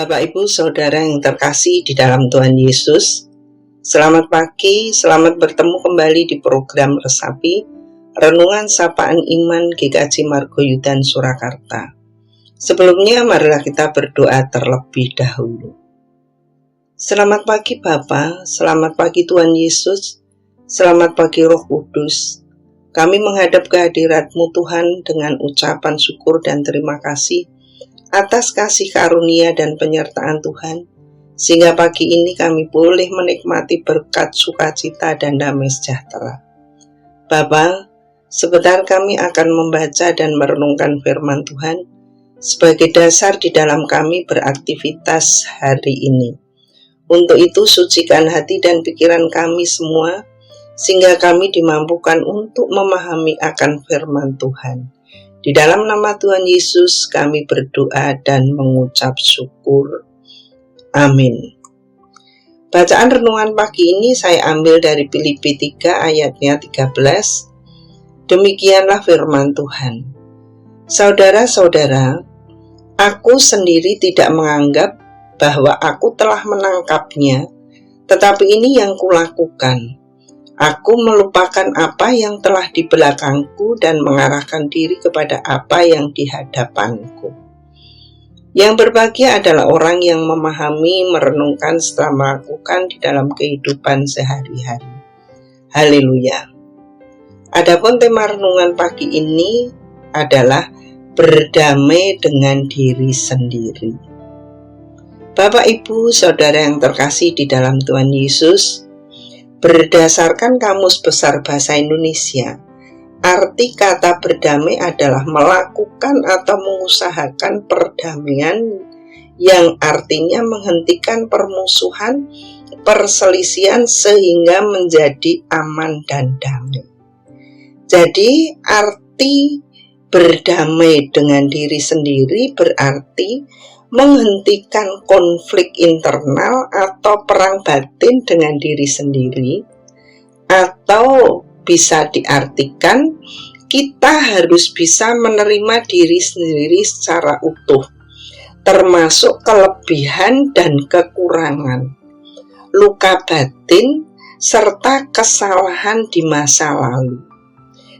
Bapak, Ibu, Saudara yang terkasih di dalam Tuhan Yesus, selamat pagi, selamat bertemu kembali di program Resapi, Renungan Sapaan Iman GKJ Margoyudan Surakarta. Sebelumnya, marilah kita berdoa terlebih dahulu. Selamat pagi Bapa, selamat pagi Tuhan Yesus, selamat pagi Roh Kudus. Kami menghadap kehadirat-Mu Tuhan dengan ucapan syukur dan terima kasih atas kasih karunia dan penyertaan Tuhan, sehingga pagi ini kami boleh menikmati berkat sukacita dan damai sejahtera. Bapa, sebentar kami akan membaca dan merenungkan firman Tuhan sebagai dasar di dalam kami beraktivitas hari ini. Untuk itu sucikan hati dan pikiran kami semua, sehingga kami dimampukan untuk memahami akan firman Tuhan. Di dalam nama Tuhan Yesus kami berdoa dan mengucap syukur. Amin. Bacaan renungan pagi ini saya ambil dari Filipi 3 ayatnya 13. Demikianlah firman Tuhan. Saudara-saudara, aku sendiri tidak menganggap bahwa aku telah menangkapnya, tetapi ini yang kulakukan. Aku melupakan apa yang telah di belakangku dan mengarahkan diri kepada apa yang di hadapanku. Yang berbahagia adalah orang yang memahami, merenungkan setelah melakukan di dalam kehidupan sehari-hari. Haleluya. Adapun tema renungan pagi ini adalah berdamai dengan diri sendiri. Bapak, Ibu, Saudara yang terkasih di dalam Tuhan Yesus, berdasarkan Kamus Besar Bahasa Indonesia, arti kata berdamai adalah melakukan atau mengusahakan perdamaian yang artinya menghentikan permusuhan, perselisihan sehingga menjadi aman dan damai. Jadi arti berdamai dengan diri sendiri berarti menghentikan konflik internal atau perang batin dengan diri sendiri, atau bisa diartikan kita harus bisa menerima diri sendiri secara utuh, termasuk kelebihan dan kekurangan, luka batin, serta kesalahan di masa lalu.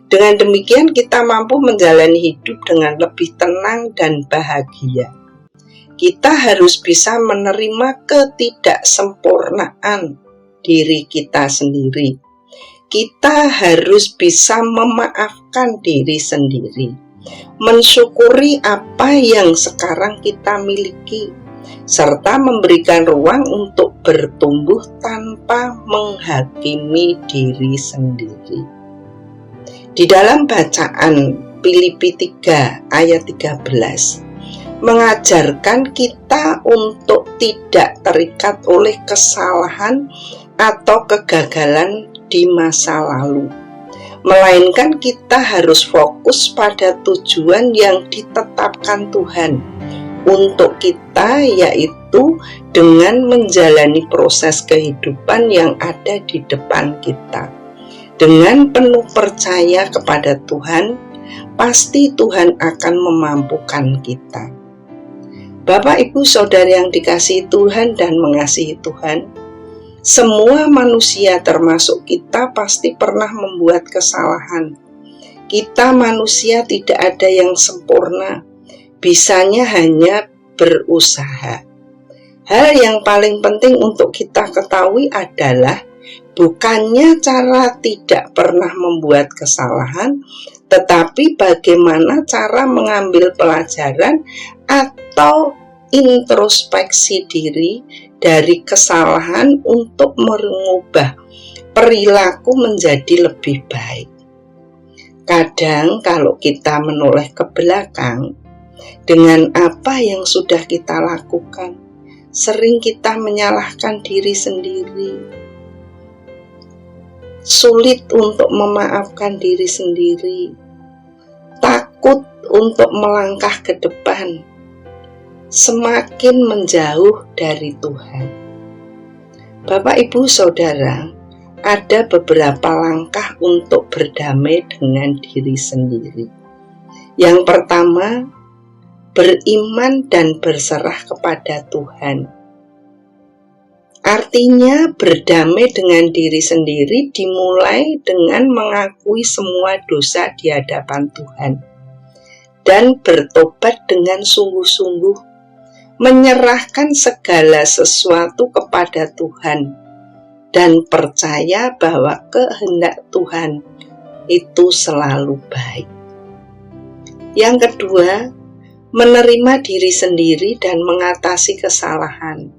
Dengan demikian kita mampu menjalani hidup dengan lebih tenang dan bahagia. Kita harus bisa menerima ketidaksempurnaan diri kita sendiri. Kita harus bisa memaafkan diri sendiri, mensyukuri apa yang sekarang kita miliki, serta memberikan ruang untuk bertumbuh tanpa menghakimi diri sendiri. Di dalam bacaan Filipi 3 ayat 13, mengajarkan kita untuk tidak terikat oleh kesalahan atau kegagalan di masa lalu, melainkan kita harus fokus pada tujuan yang ditetapkan Tuhan untuk kita, yaitu dengan menjalani proses kehidupan yang ada di depan kita. Dengan penuh percaya kepada Tuhan, pasti Tuhan akan memampukan kita. Bapak, Ibu, Saudara yang dikasihi Tuhan dan mengasihi Tuhan, semua manusia termasuk kita pasti pernah membuat kesalahan. Kita manusia tidak ada yang sempurna, bisanya hanya berusaha. Hal yang paling penting untuk kita ketahui adalah bukannya cara tidak pernah membuat kesalahan, tetapi bagaimana cara mengambil pelajaran atau introspeksi diri dari kesalahan untuk mengubah perilaku menjadi lebih baik. Kadang kalau kita menoleh ke belakang dengan apa yang sudah kita lakukan, sering kita menyalahkan diri sendiri. Sulit untuk memaafkan diri sendiri, takut untuk melangkah ke depan, semakin menjauh dari Tuhan. Bapak, Ibu, Saudara, ada beberapa langkah untuk berdamai dengan diri sendiri. Yang pertama, beriman dan berserah kepada Tuhan. Artinya berdamai dengan diri sendiri dimulai dengan mengakui semua dosa di hadapan Tuhan dan bertobat dengan sungguh-sungguh, menyerahkan segala sesuatu kepada Tuhan dan percaya bahwa kehendak Tuhan itu selalu baik. Yang kedua, menerima diri sendiri dan mengatasi kesalahan.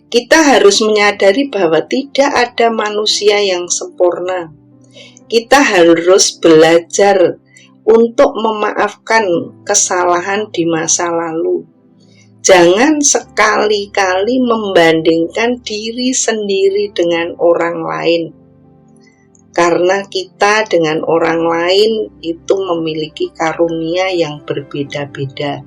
Kita harus menyadari bahwa tidak ada manusia yang sempurna. Kita harus belajar untuk memaafkan kesalahan di masa lalu. Jangan sekali-kali membandingkan diri sendiri dengan orang lain. Karena kita dengan orang lain itu memiliki karunia yang berbeda-beda.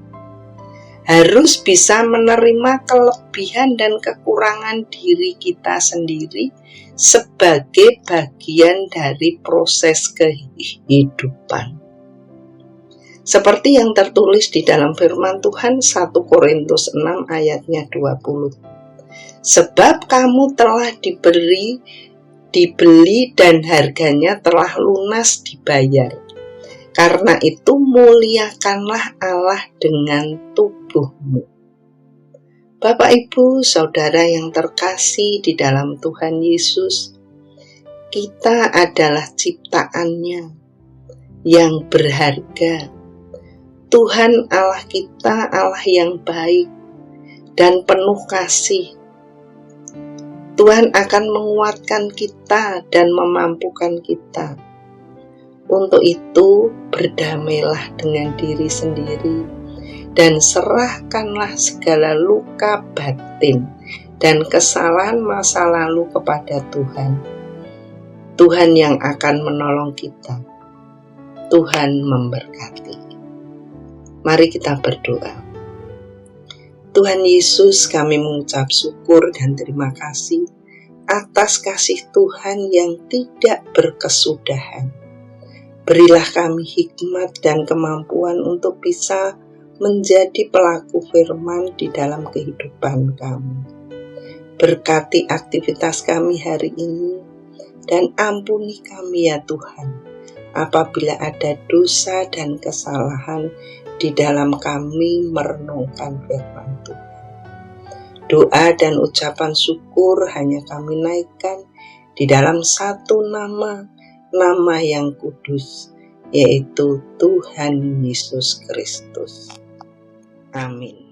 Harus bisa menerima kelebihan dan kekurangan diri kita sendiri sebagai bagian dari proses kehidupan. Seperti yang tertulis di dalam firman Tuhan 1 Korintus 6 ayatnya 20. Sebab kamu telah dibeli dan harganya telah lunas dibayar. Karena itu muliakanlah Allah dengan tubuhmu. Bapak, Ibu, Saudara yang terkasih di dalam Tuhan Yesus, kita adalah ciptaannya yang berharga. Tuhan Allah kita Allah yang baik dan penuh kasih. Tuhan akan menguatkan kita dan memampukan kita. Untuk itu, berdamailah dengan diri sendiri dan serahkanlah segala luka batin dan kesalahan masa lalu kepada Tuhan. Tuhan yang akan menolong kita. Tuhan memberkati. Mari kita berdoa. Tuhan Yesus, kami mengucap syukur dan terima kasih atas kasih Tuhan yang tidak berkesudahan. Berilah kami hikmat dan kemampuan untuk bisa menjadi pelaku firman di dalam kehidupan kami. Berkati aktivitas kami hari ini dan ampuni kami ya Tuhan, apabila ada dosa dan kesalahan di dalam kami merenungkan firman Tuhan. Doa dan ucapan syukur hanya kami naikkan di dalam satu nama yang kudus, yaitu Tuhan Yesus Kristus. Amin.